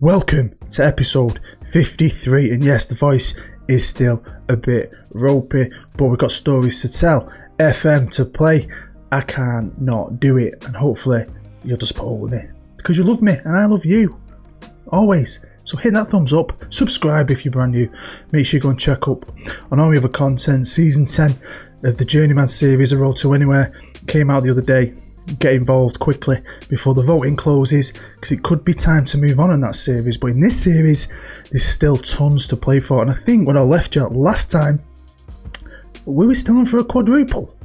Welcome to episode 53, and yes, the voice is still a bit ropey, but we've got stories to tell, FM to play. I can't not do it, and hopefully you'll just put up with me, because you love me and I love you, always. So hit that thumbs up, subscribe if you're brand new, make sure you go and check up on all the other content. Season 10 of the Journeyman series, A Road to Anywhere, came out the other day. Get involved quickly before the voting closes, because it could be time to move on in that series. But in this series, there's still tons to play for, and I think when I left you last time, we were still on for a quadruple.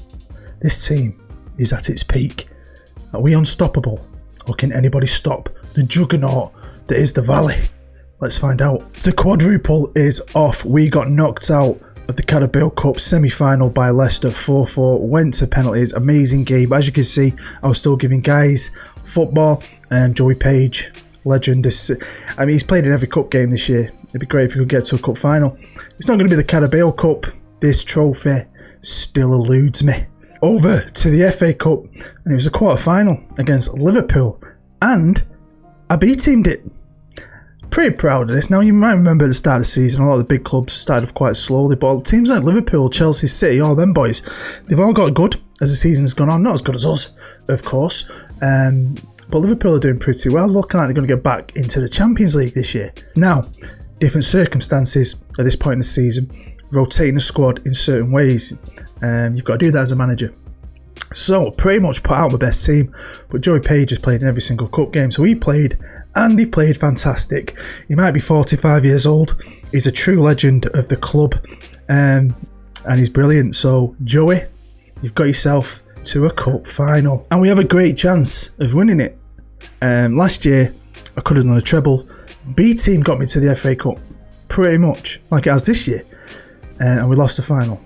This team is at its peak. Are we unstoppable, or can anybody stop the juggernaut that is the Valley? Let's find out. The quadruple is off. We got knocked out of the Carabao Cup semi-final by Leicester 4-4, went to penalties. Amazing game. As you can see, I was still giving guys football. Joey Page, legend. I mean, he's played in every cup game this year. It'd be great if he could get to a cup final. It's not going to be the Carabao Cup. This trophy still eludes me. Over to the FA Cup, and it was a quarter-final against Liverpool, and I B-teamed it. Pretty proud of this. Now, you might remember at the start of the season, a lot of the big clubs started off quite slowly, but teams like Liverpool, Chelsea, City, all them boys, they've all got good as the season's gone on. Not as good as us, of course, but Liverpool are doing pretty well. Looking like they're going to get back into the Champions League this year. Now, different circumstances at this point in the season, rotating the squad in certain ways. You've got to do that as a manager. So, pretty much put out my best team, but Joey Page has played in every single cup game, so he played. And he played fantastic. He might be 45 years old. He's a true legend of the club. And he's brilliant. So, Joey, you've got yourself to a cup final. And we have a great chance of winning it. Last year, I could have done a treble. B-team got me to the FA Cup. Pretty much like it has this year. And we lost the final.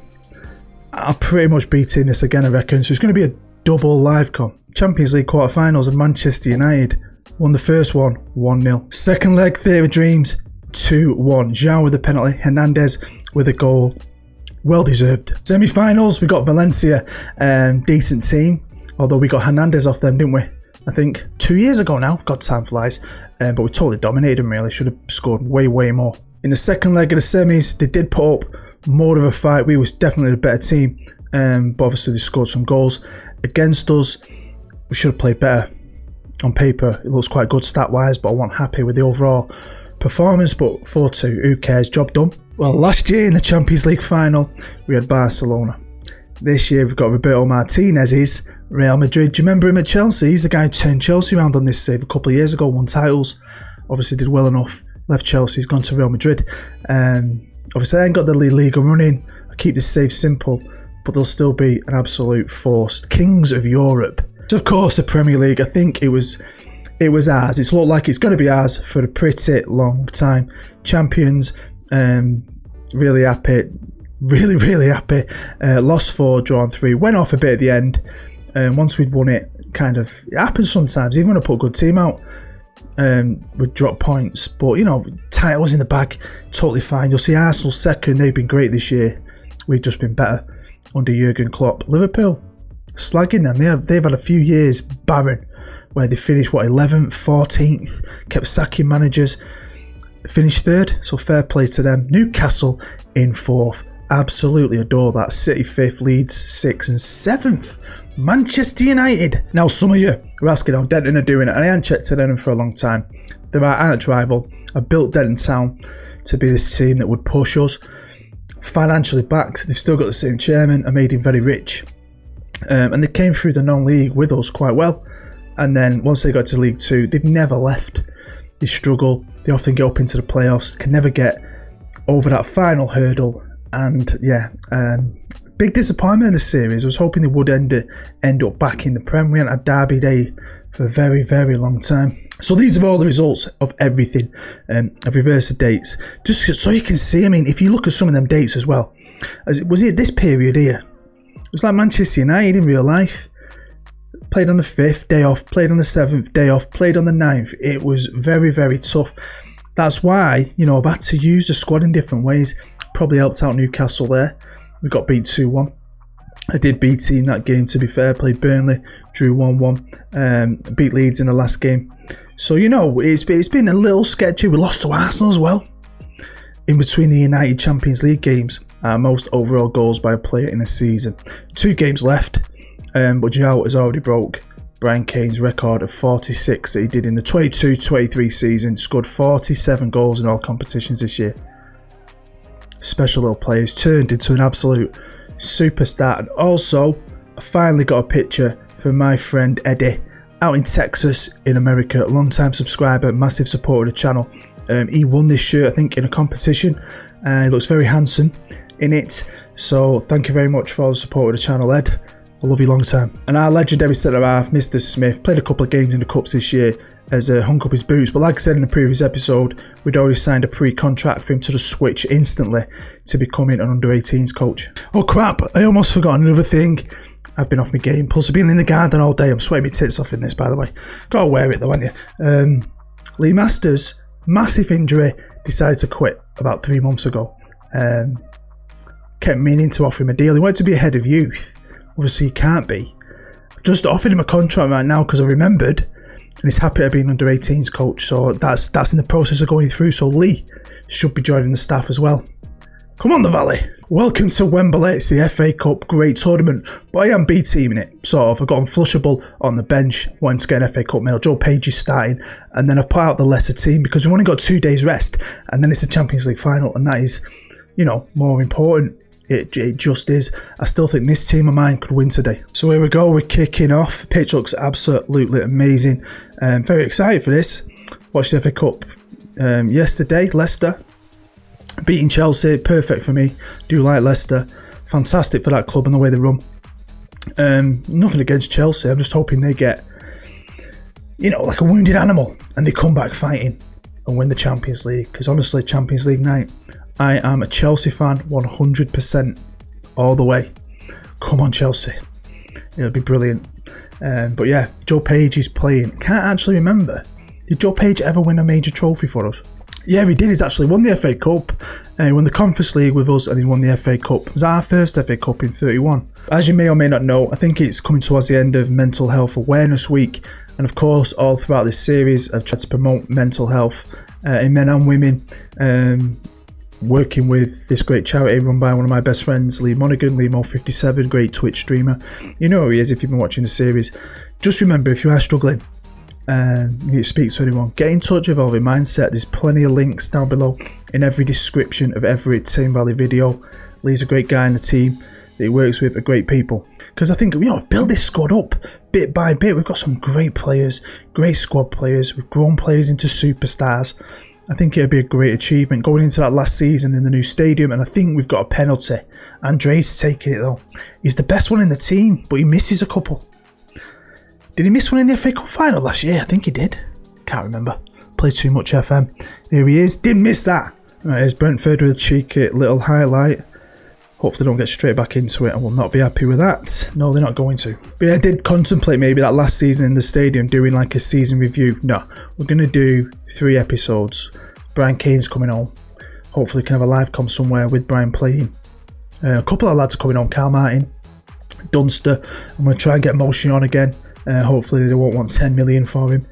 I'll pretty much B-team this again, I reckon. So it's going to be a double live con. Champions League quarterfinals, and Manchester United won the first one 1-0. Second leg, Theatre of Dreams 2-1. João with a penalty, Hernandez with a goal. Well deserved. Semi-finals, we got Valencia, decent team. Although we got Hernandez off them, didn't we? I think 2 years ago now. God, time flies. But we totally dominated them, really. Should have scored way more. In the second leg of the semis, they did put up more of a fight. We was definitely the better team. But obviously they scored some goals. Against us, we should have played better. On paper, it looks quite good stat-wise, but I wasn't happy with the overall performance. But 4-2, who cares? Job done. Well, last year in the Champions League final, we had Barcelona. This year, we've got Roberto Martinez's Real Madrid. Do you remember him at Chelsea? He's the guy who turned Chelsea around on this save a couple of years ago, won titles. Obviously did well enough. Left Chelsea, he's gone to Real Madrid. Obviously, I ain't got the La Liga running. I keep this save simple, but they'll still be an absolute force. Kings of Europe. So of course, the Premier League, I think it was ours. It's looked like it's going to be ours for a pretty long time. Champions, really happy, really happy. Lost 4, drawn 3, went off a bit at the end. Once we'd won it, it happens sometimes. Even when I put a good team out, we'd drop points. But, you know, titles in the bag, totally fine. You'll see Arsenal second. They've been great this year. We've just been better under Jurgen Klopp. Liverpool, slagging them. They've had a few years barren where they finished 11th, 14th, kept sacking managers, finished 3rd, so fair play to them. Newcastle in 4th, absolutely adore that. City 5th, Leeds 6th and 7th. Manchester United. Now some of you are asking how Denton are doing it, and I haven't checked Denton for a long time. They're our arch rival. I built Denton Town to be this team that would push us. Financially backed, they've still got the same chairman. I made him very rich. And they came through the non-league with us quite well, and then once they got to League 2, they've never left. They struggle, they often get up into the playoffs, can never get over that final hurdle, and big disappointment in the series. I was hoping they would end up back in the Prem. We hadn't had Derby Day for a very long time. So these are all the results of everything. I've reversed the dates just so you can see. I mean, if you look at some of them dates as well, was it this period here? It was like Manchester United in real life. Played on the 5th, day off. Played on the 7th, day off. Played on the 9th. It was very tough. That's why, you know, I've had to use the squad in different ways. Probably helped out Newcastle there. We got beat 2-1. I did beat team that game, to be fair. Played Burnley, drew 1-1, beat Leeds in the last game. So, you know, it's been a little sketchy. We lost to Arsenal as well. In between the United Champions League games, most overall goals by a player in a season. 2 games left, but João has already broke Brian Kane's record of 46 that he did in the 22-23 season. Scored 47 goals in all competitions this year. Special little player. He's turned into an absolute superstar. And also, I finally got a picture from my friend Eddie out in Texas in America. Long time subscriber, massive supporter of the channel. He won this shirt, I think, in a competition. He looks very handsome in it. So thank you very much for all the support of the channel, Ed. I love you long time. And our legendary centre half, Mr. Smith, played a couple of games in the Cups this year as hung up his boots. But like I said in the previous episode, we'd already signed a pre-contract for him to just switch instantly to becoming an under-18s coach. Oh crap, I almost forgot another thing. I've been off my game. Plus I've been in the garden all day. I'm sweating my tits off in this, by the way. Gotta wear it though, haven't you? Lee Masters, massive injury, decided to quit about 3 months ago. Kept meaning to offer him a deal. He wanted to be ahead of youth. Obviously he can't be. I've just offered him a contract right now because I remembered, and he's happy to be an under-18s coach. So that's in the process of going through. So Lee should be joining the staff as well. Come on, the Valley. Welcome to Wembley. It's the FA Cup, great tournament, but I am B-teaming it, sort of. I've got Unflushable on the bench, wanting to get an FA Cup medal. Joe Page is starting, and then I've put out the lesser team because we've only got 2 days rest, and then it's a Champions League final, and that is, you know, more important. It just is. I still think this team of mine could win today. So here we go, we're kicking off. The pitch looks absolutely amazing. Very excited for this. Watched the FA Cup yesterday, Leicester beating Chelsea, perfect for me. Do like Leicester, fantastic for that club and the way they run. Nothing against Chelsea, I'm just hoping they get, you know, like a wounded animal and they come back fighting and win the Champions League. Because honestly, Champions League night, I am a Chelsea fan 100% all the way. Come on, Chelsea, it'll be brilliant. But yeah, Joe Page is playing. Can't actually remember, did Joe Page ever win a major trophy for us? Yeah, he did. He's actually won the FA Cup. He won the Conference League with us and he won the FA Cup. It was our first FA Cup in 31. As you may or may not know, I think it's coming towards the end of Mental Health Awareness Week. And of course, all throughout this series, I've tried to promote mental health in men and women. Working with this great charity run by one of my best friends, Lee Monaghan, Lemo57, great Twitch streamer. You know who he is if you've been watching the series. Just remember, if you are struggling, you need to speak to anyone, get in touch with Evolving Mindset. There's plenty of links down below in every description of every Tame Valley video. Lee's a great guy in the team that he works with, are great people. Because I think, you know, build this squad up bit by bit. We've got some great players, great squad players. We've grown players into superstars. I think it'd be a great achievement going into that last season in the new stadium. And I think we've got a penalty. Andre's taking it though. He's the best one in the team, but he misses a couple. Did he miss one in the FA Cup final last year? I think he did. Can't remember. Played too much FM. Here he is. Didn't miss that. Right, here's Brentford with a cheeky little highlight. Hopefully they don't get straight back into it. I will not be happy with that. No, they're not going to. But yeah, I did contemplate maybe that last season in the stadium doing like a season review. No, we're going to do 3 episodes. Brian Kane's coming on. Hopefully we can have a live com somewhere with Brian playing. A couple of lads are coming on. Carl Martin, Dunster. I'm going to try and get Motion on again. Hopefully they won't want 10 million for him.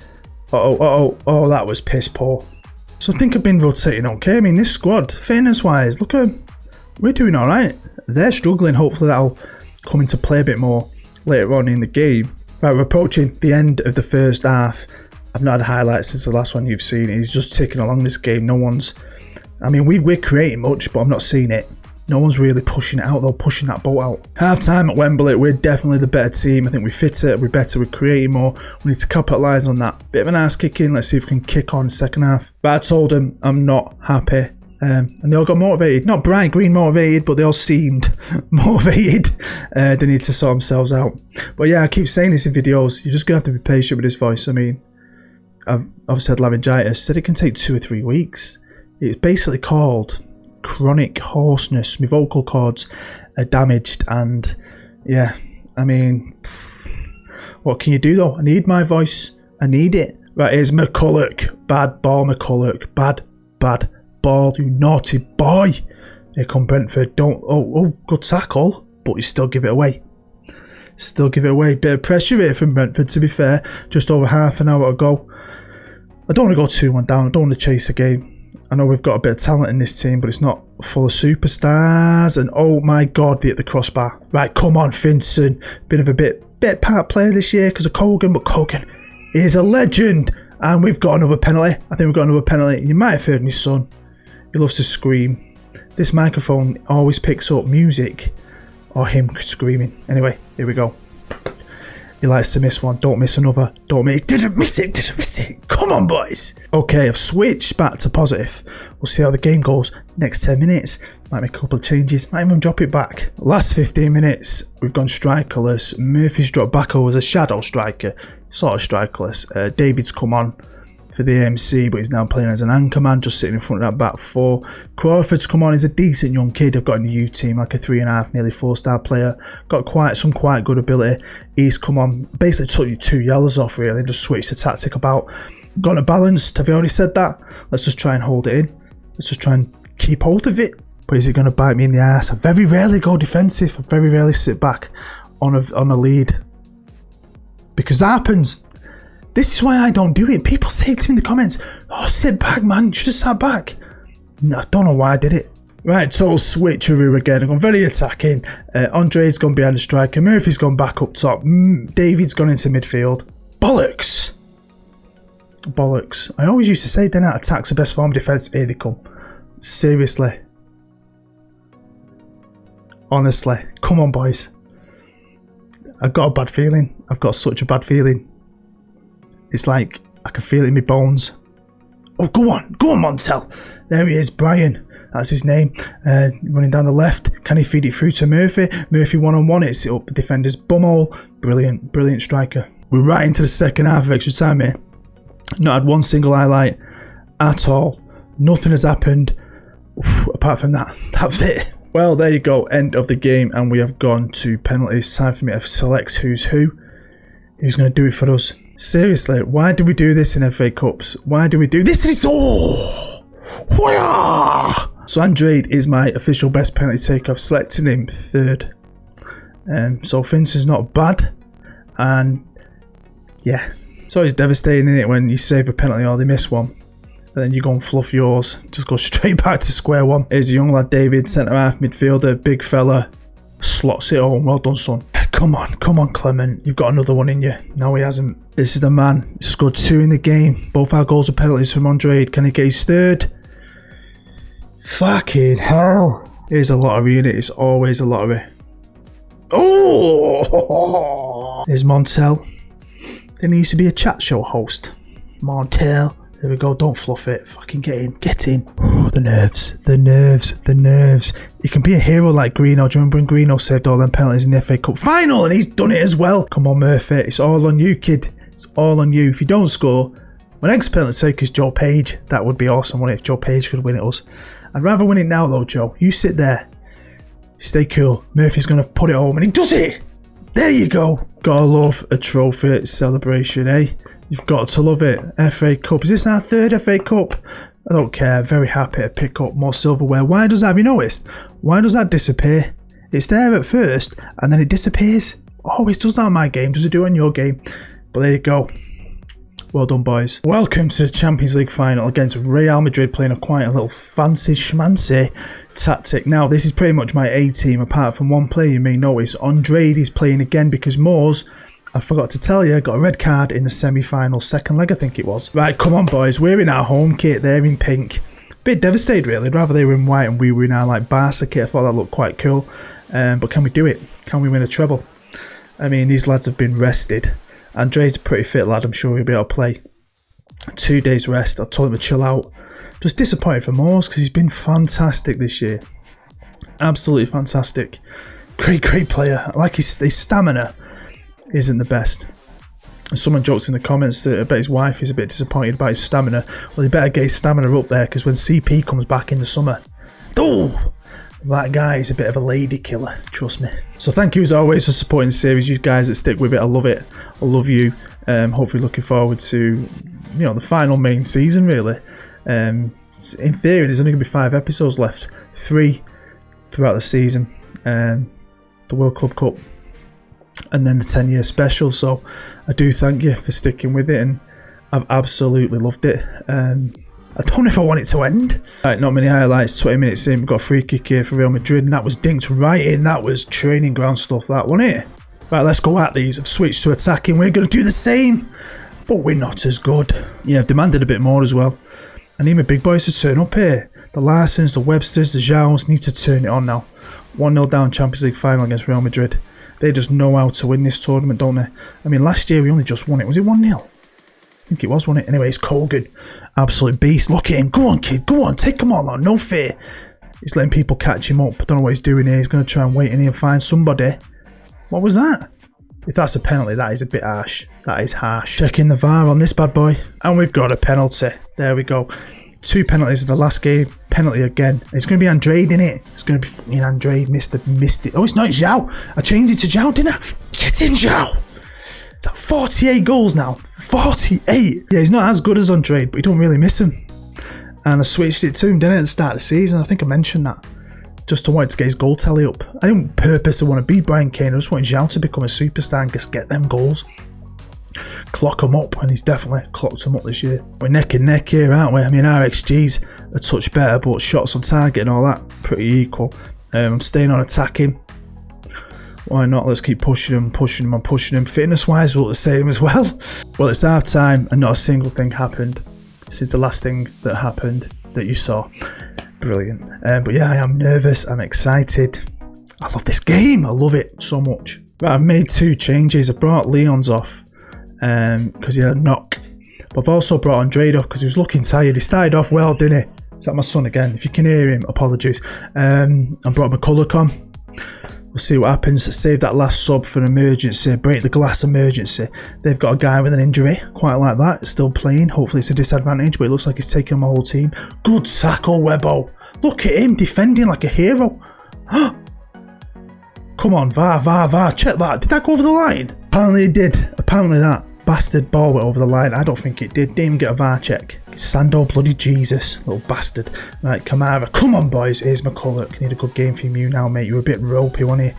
Oh, that was piss poor. So I think I've been rotating okay. I mean, this squad, fitness wise, look at, we're doing alright. They're struggling. Hopefully that'll come into play a bit more later on in the game. Right, we're approaching the end of the first half. I've not had highlights since the last one you've seen. He's just ticking along this game. No one's, I mean, we're creating much, but I'm not seeing it. No one's really pushing it out though, pushing that boat out. Half time at Wembley, we're definitely the better team. I think we're fitter, we're better, we're creating more. We need to capitalise on that. Bit of an ass kicking. Let's see if we can kick on second half. But I told them I'm not happy. And they all got motivated. Not bright green motivated, but they all seemed motivated. They need to sort themselves out. But yeah, I keep saying this in videos. You're just going to have to be patient with this voice. I mean, I've obviously had laryngitis. Said it can take 2 or 3 weeks. It's basically called chronic hoarseness. My vocal cords are damaged, and yeah, I mean, what can you do though? I need my voice. I need it. Right, here's McCulloch. Bad ball, McCulloch. Bad ball, you naughty boy. Here come Brentford. Don't. Oh, good tackle. but you still give it away. Still give it away. Bit of pressure here from Brentford, to be fair. Just over half an hour to go. I don't want to go 2-1 down. I don't want to chase a game. I know we've got a bit of talent in this team, but it's not full of superstars. And oh my God, they hit the crossbar. Right, come on, Finson. Bit of a bit part player this year because of Kogan, but Kogan is a legend. And we've got another penalty. I think we've got another penalty. You might have heard my son. He loves to scream. This microphone always picks up music or him screaming. Anyway, here we go. He likes to miss one. Don't miss another. Don't miss. Didn't miss it. Didn't miss it. Come on, boys. Okay, I've switched back to positive. We'll see how the game goes next 10 minutes. Might make a couple of changes. Might even drop it back. Last 15 minutes, we've gone strikerless. Murphy's dropped back over as a shadow striker. Sort of strikerless. David's come on for the AMC, but he's now playing as an anchor man, just sitting in front of that back four. Crawford's come on. He's a decent young kid I've got in the U team, like a 3.5, nearly 4-star player. Got some quite good ability. He's come on, basically took you 2 yellows off really, and just switched the tactic about. Got it balanced. Have you already said that? Let's just try and hold it in. Let's just try and keep hold of it. But is it going to bite me in the ass? I very rarely go defensive. I very rarely sit back on a lead, because that happens. This is why I don't do it. People say to me in the comments, oh, sit back, man. You should have sat back. No, I don't know why I did it. Right, total switcheroo again. I've gone very attacking. Andre's gone behind the striker. Murphy's gone back up top. David's gone into midfield. Bollocks. Bollocks. I always used to say, then out attack's the best form of defence. Here they come. Seriously. Honestly. Come on, boys. I've got a bad feeling. I've got such a bad feeling. It's like I can feel it in my bones. Oh, go on, Montel. There he is, Brian. That's his name. Running down the left. Can he feed it through to Murphy? Murphy one-on-one. It's up the defender's bumhole. Brilliant, brilliant striker. We're right into the second half of extra time here. Not had one single highlight at all. Nothing has happened. Oof, apart from that, that was it. Well, there you go. End of the game, and we have gone to penalties. Time for me to select who's who. Who's going to do it for us? Seriously, why do we do this in FA Cups? Why do we do this? So Andrade is my official best penalty taker. I've selected him third. So Finson's not bad. And yeah, it's always devastating, isn't it, when you save a penalty or they miss one. And then you go and fluff yours. Just go straight back to square one. Here's a young lad, David, centre half midfielder, big fella. Slots it home. Well done, son. Come on, Clement. You've got another one in you. No, he hasn't. This is the man. He scored 2 in the game. Both our goals are penalties from Andrade. Can he get his third? Fucking hell. Here's a lottery, innit? It's always a lottery. Oh! There's Montel. There needs to be a chat show host. Montel. There we go, don't fluff it. Fucking get in, get in. Oh, the nerves, the nerves, the nerves. You can be a hero like Greeno. Do you remember when Greeno saved all them penalties in the FA Cup final and he's done it as well? Come on, Murphy, it's all on you, kid. It's all on you. If you don't score, my next penalty taker is Joe Page. That would be awesome, wouldn't it, if Joe Page could win it us. I'd rather win it now though, Joe. You sit there. Stay cool. Murphy's going to put it home and he does it. There you go. Gotta love a trophy celebration, eh? You've got to love it. FA Cup. Is this our third FA Cup? I don't care. Very happy to pick up more silverware. Why does that, have you noticed? Why does that disappear? It's there at first and then it disappears. Always does that on my game. Does it do it on your game? But there you go. Well done, boys. Welcome to the Champions League final against Real Madrid, playing a quite a little fancy schmancy tactic. Now, this is pretty much my A team, apart from one player you may notice. Andrade is playing again because Moores, I forgot to tell you, got a red card in the semi-final second leg, I think it was. Right, come on, boys. We're in our home kit. They're in pink. Bit devastated, really. I'd rather they were in white and we were in our like Barca kit. I thought that looked quite cool. But can we do it? Can we win a treble? I mean, these lads have been rested. Andre's a pretty fit lad. I'm sure he'll be able to play. 2 days rest. I told him to chill out. Just disappointed for Moores because he's been fantastic this year. Absolutely fantastic. Great player. I like his stamina isn't the best. And someone jokes in the comments that I bet his wife is a bit disappointed about his stamina. Well, he better get his stamina up there because when CP comes back in the summer, oh, that guy is a bit of a lady killer, trust me. So thank you as always for supporting the series. You guys that stick with it, I love it. I love you. Hopefully looking forward to, the final main season really. In theory, there's only going to be 5 episodes left. 3 throughout the season. the World Club Cup, and then the 10-year special. So I do thank you for sticking with it, and I've absolutely loved it. I don't know if I want it to end. Right, not many highlights. 20 minutes in, we've got a free kick here for Real Madrid, and that was dinked right in. That was training ground stuff, that wasn't it? Right, let's go at these. I've switched to attacking. We're going to do the same, but we're not as good. Yeah, I've demanded a bit more as well. I need my big boys to turn up here. The Larsons, the Websters, the Joun's need to turn it on now. 1-0 down, Champions League final against Real Madrid. They just know how to win this tournament, don't they? I mean, last year we only just won it. Was it 1-0? I think it was, wasn't it? Anyway, it's Kogan. Absolute beast. Look at him. Go on, kid. Go on. Take him on, man. No fear. He's letting people catch him up. I don't know what he's doing here. He's going to try and wait in here and find somebody. What was that? If that's a penalty, that is a bit harsh. That is harsh. Checking the VAR on this bad boy. And we've got a penalty. There we go. 2 penalties in the last game. Penalty again. It's going to be Andrade, innit? It's going to be fucking Andrade. Missed it. Oh, it's not João. I changed it to João, didn't I? Get in, João. It's at 48 goals now. 48. Yeah, he's not as good as Andrade, but you don't really miss him. And I switched it to him, didn't I, at the start of the season? I think I mentioned that. Just to want to get his goal tally up. I didn't purposely want to beat Brian Kane. I just wanted João to become a superstar and just get them goals. Clock him up, and he's definitely clocked him up this year. We're neck and neck here, aren't we? I mean, our XG's a touch better, but shots on target and all that, pretty equal. I'm staying on attacking. Why not? Let's keep pushing him. Fitness-wise, we're the same as well. Well, it's half time, and not a single thing happened. This is the last thing that happened that you saw. Brilliant. But yeah, I am nervous. I'm excited. I love this game. I love it so much. Right, I've made 2 changes. I brought Leon's off because he had a knock. But I've also brought Andrade off because he was looking tired. He started off well, didn't he? Is that my son again? If you can hear him, apologies. I brought McCulloch on. We'll see what happens. Save that last sub for an emergency. Break the glass emergency. They've got a guy with an injury. Quite like that. Still playing. Hopefully it's a disadvantage, but it looks like he's taking my whole team. Good tackle, Webbo. Look at him defending like a hero. Come on, VAR. Check that. Did that go over the line? Apparently it did. Apparently that bastard ball went over the line. I don't think it did. Didn't even get a VAR check. Sando bloody Jesus. Little bastard. Right, Kamara. Come on, boys. Here's McCulloch. Need a good game from you now, mate. You were a bit ropey, weren't you,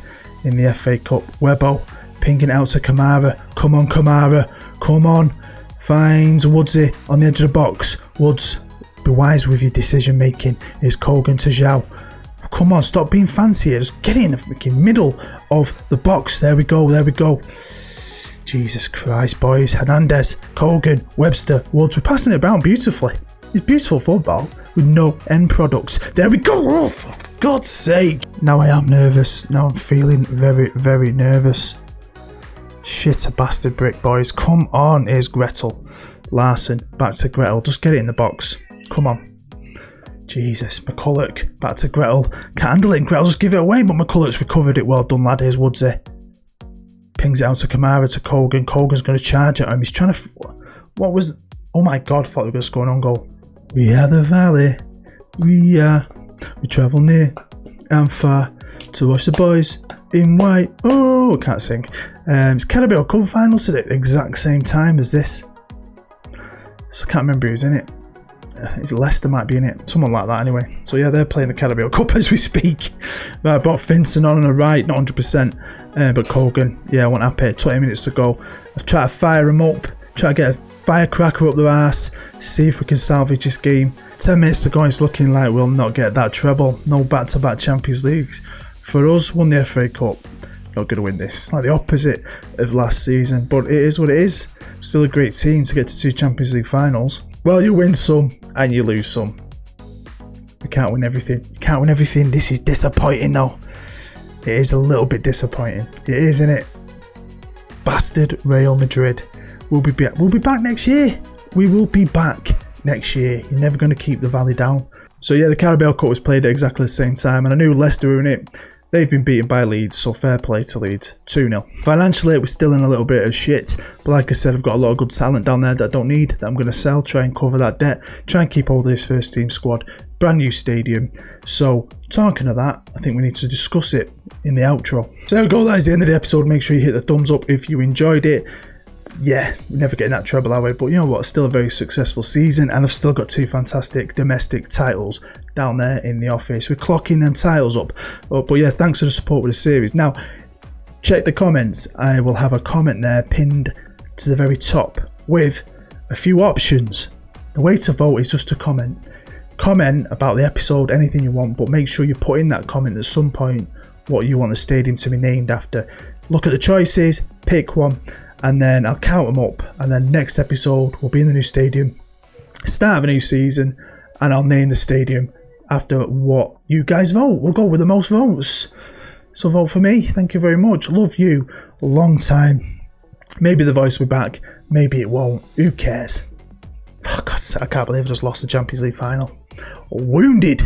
in the FA Cup. Webbo. Pinging it out to Kamara. Come on, Kamara. Come on. Finds Woodsy on the edge of the box. Woods, be wise with your decision making. Here's Kogan to João. Come on, stop being fancy here. Just get it in the freaking middle of the box. There we go. Jesus Christ, boys. Hernandez, Kogan, Webster, Woods. We're passing it around beautifully. It's beautiful football with no end products. There we go. Oh, for God's sake. Now I am nervous. Now I'm feeling very, very nervous. Shit, a bastard brick, boys. Come on. Here's Gretel. Larson, back to Gretel. Just get it in the box. Come on. Jesus, McCulloch, back to Gretel. Can't handle it. Gretel just give it away, but McCulloch's recovered it. Well done, lad. Here's Woodsy. Pings it out to Kamara to Kogan. Kogan's going to charge at him. He's trying to... What was... Oh my God, I thought we were going to score an own goal. We are the valley. We travel near and far to watch the boys in white. Oh, I can't sing. It's Carabao Cup finals today at the exact same time as this. So I can't remember who's in it. It's Leicester might be in it. Someone like that anyway. So yeah, they're playing the Carabao Cup as we speak. Right, I brought Vincent on the right, not 100%. But Kogan, yeah, I wasn't happy. 20 minutes to go. I've tried to fire him up. Try to get a firecracker up their arse. See if we can salvage this game. 10 minutes to go. It's looking like we'll not get that treble. No back-to-back Champions Leagues. For us, won the FA Cup. Not going to win this. Like the opposite of last season. But it is what it is. Still a great team to get to 2 Champions League finals. Well, you win some and you lose some. You can't win everything. You can't win everything. This is disappointing though. It is a little bit disappointing. It is, isn't it? Bastard Real Madrid. We'll be back next year. We will be back next year. You're never going to keep the Valley down. So yeah, the Carabao Cup was played at exactly the same time, and I knew Leicester were in it. They've been beaten by Leeds, so fair play to Leeds. 2-0. Financially, we're still in a little bit of shit, but like I said, I've got a lot of good talent down there that I don't need, that I'm going to sell, try and cover that debt, try and keep hold of this first team squad. Brand new stadium. So, talking of that, I think we need to discuss it in the outro. So there we go, that is the end of the episode. Make sure you hit the thumbs up if you enjoyed it. yeah, we're never getting that treble our way, but you know what, still a very successful season, and I've still got 2 fantastic domestic titles down there in the office. We're clocking them titles up. But yeah, thanks for the support with the series. Now, check the comments. I will have a comment there pinned to the very top with a few options. The way to vote is just to comment. Comment about the episode, anything you want, but make sure you put in that comment at some point what you want the stadium to be named after. Look at the choices, pick one, and then I'll count them up, and then next episode we'll be in the new stadium, start of a new season, and I'll name the stadium after what you guys vote. We'll go with the most votes. So vote for me. Thank you very much. Love you. Long time. Maybe the voice will be back. Maybe it won't. Who cares? Oh, God, I can't believe I just lost the Champions League final. Wounded.